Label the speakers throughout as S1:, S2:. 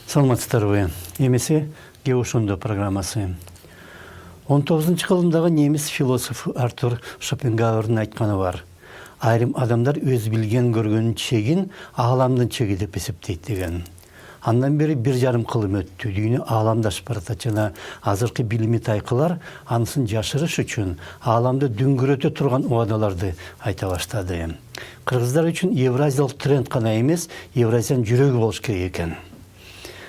S1: Саламатсыздарбы. Эмесе Геошондо программасы. 19-жылындағы неміс философ Артур Шопенгауэрдің айтқаны бар. Айрым адамдар өз білген көргенін чегін ағаламдың чегі деп есептейді деген. Андан бері 1,5 қылым өтті. Дүйіні ағаламдаш баратачына азырқы білімі тайқылар анысын жашырыш үшін ағаламды дүңгірөте тұрған уадаларды айта баштады. Қырғыздар үшін евразиялық тренд қана емес, евразиян жүрегі болуш керек екен.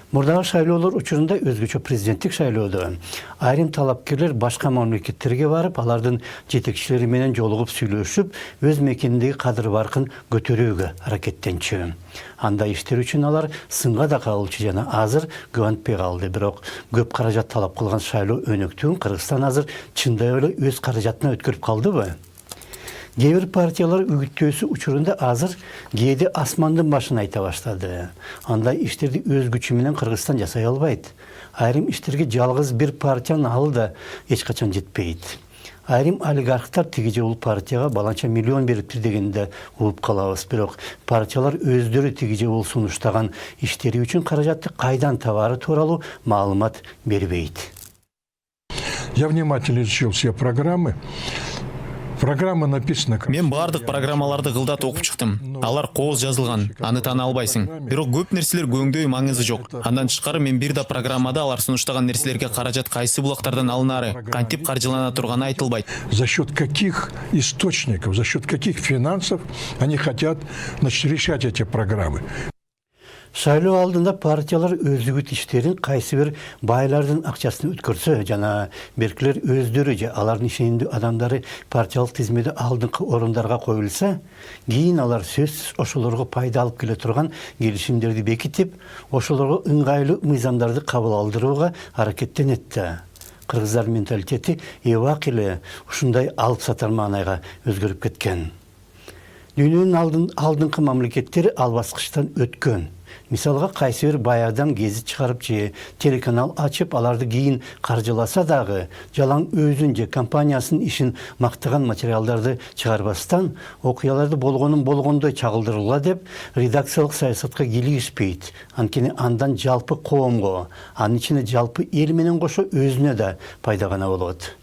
S1: Мурдагы шайлоолор учурунда өзгөчө президенттик шайлоодо айрым талапкерлер башка мамлекеттерге барып, алардын жетекчилери менен жолугуп сүйлөшүп, өз мекениндеги кадыр баркын көтөрүүгө аракеттенчү. Андай иштер үчүн алар сынга да кабылчу жана азыр көбөнтпей калды. Бирок көп каражат талап кылган шайлоо өнөктүгүн Кыргызстан азыр чындай эле өз каражатына өткөрүп калдыбы? Кейбір партиялар үгіттөөсү учурунда азыр кээде асмандын башын айта баштады. Андай иштерди өз күчү менен Кыргызстан жасай албайт. Айрым иштерге жалгыз бир партиянын алы да эч качан жетпейт. Айрым олигархтар тиги же бул партияга баланча миллион бериптир дегенде угуп калабыз. Бирок партиялар өздөрү тиги же бул сунуштаган иштери үчүн каражатты кайдан табаары тууралуу маалымат бербейт.
S2: Я внимательно изучил все программы. Программа написана.
S3: Мен бардык программаларды кылдат окуп чыктым. Алар кооз жазылган, аны тана албайсың. Бирок көп нерселер көңдөй маңызы жок. Андан тышкары мен бир да программада алар сунуштаган нерселерге каражат кайсы булактардан алынары, кантип каржылана турганы айтылбайт.
S2: За счет каких источников, за счет каких финансов они хотят, решать эти программы.
S1: Шайлоо алдында партиялар өзүгүт иштерин кайсы бир байлардын акчасын өткөрсө жана беркилер өздөрү же алардын ишендүү адамдары партиялык тизмеде алдыңкы орундарга коюлса, кийин алар сөзсүз ошолорго пайда алып келе турган келишимдерди бекитип, ошолорго ыңгайлуу мыйзамдарды кабыл алдырууга аракеттенет. Кыргыздар менталитети эбак эле ушундай алып сатар маанайга өзгөрүп кеткен. Дүйнөнүн алдыңкы мамлекеттери ал баскычтан өткөн. Мисалга кайсы бир бай адам гезит чыгарып же телеканал ачып, аларды кийин каржыласа дагы, жалаң өзүн же компаниясынын ишин мактаган материалдарды чыгарбастан, окуяларды болгонун болгондой чагылдырууга деп редакциялык саясатка кийлигишпейт. Анткени андан жалпы коомго, анын ичине жалпы эл менен кошо өзүнө да пайда гана болот.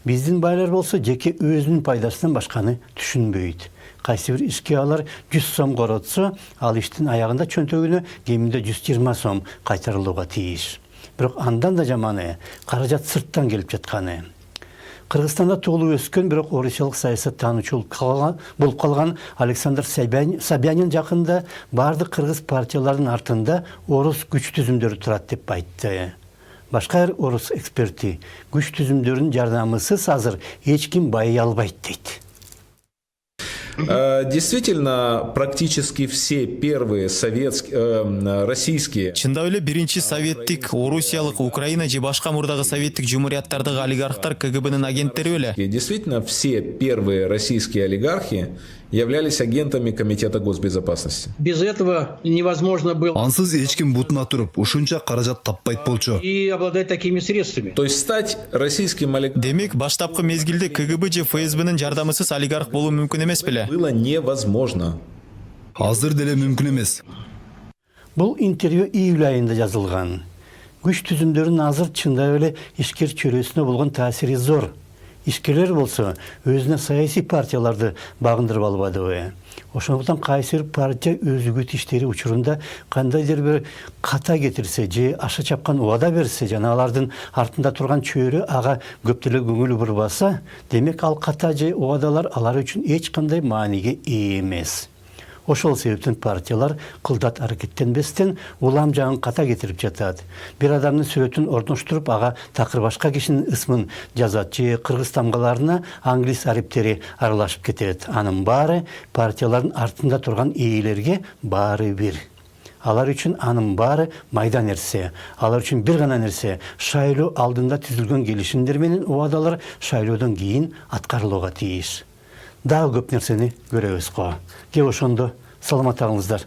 S1: Биздин байлар болсо жеке өзүнүн пайдасынан башканы түшүнбөйт. Кайсы бир ишке алар 100 сом коротсо, ал иштин аягында чөнтөгүнө кеминде 120 сом кайтарылууга тийиш. Бирок андан да жаманы каражат сырттан келип жатканы. Кыргызстанда туулуп өскөн, бирок орусиялык саясат таануучу болуп калган Александр Собянин жакында бардык кыргыз партияларынын артында орус күч түзүмдөрү турат деп айтты. Башка орус эксперти күч түзүмдөрүнүн жардамысыз азыр эч ким байый албайт дейт.
S4: Действительно, практически все первые российские.
S3: Чындап эле биринчи советтик, орусиялык, Украина же башка мурдагы советтик жумурияттардагы олигархтар КГБнын агенттери беле?
S4: Действительно, все первые российские олигархи являлись агентами Комитета госбезопасности.
S5: Без этого невозможно было.
S6: Ансыз эч ким бутуна туруп, ушунча каражат таппайт болчу.
S5: И обладать такими средствами.
S4: То есть стать российским олигархом.
S3: Демек, баштапкы мезгилде КГБ же ФСБнын жардамысыз олигарх болуу мүмкүн эмес беле?
S4: Было невозможно.
S6: Азыр деле мүмкүн эмес.
S1: Бул интервью июль айында жазылган. Күч түзүмдөрүнүн азыр чындап эле ишкер чөйрөсүнө болгон таасири зор. Ишкерлер болсо өзүнө саясий партияларды багындырып албадыбы. Ошондуктан кайсы бир партия өзүгүт иштери учурунда кандайдыр бир ката кетирсе же аша чапкан убада берсе, жана алардын артында турган чөйрө ага көп деле көңүл бурбаса, демек ал ката же убадалар алар үчүн эч кандай мааниге ээ эмес. Ошол себептен партиялар кылдат аракеттенбестен улам жагын ката кетирип жатат. Бир адамдын сүрөтүн орноштуруп, ага такыр башка кишинин ысмын жазат же кыргыз тамгаларына англис ариптери аралашып кетет. Анын баары партиялардын артында турган ээлерге баары бир. Алар үчүн анын баары майда нерсе. Алар үчүн бир гана нерсе: шайлоо алдында түзүлгөн келишимдер менен убадалар шайлоодон кийин аткарылууга тийиш. Дагы көп нерсени көрөбүз го. Ошондо саламат болуңуздар.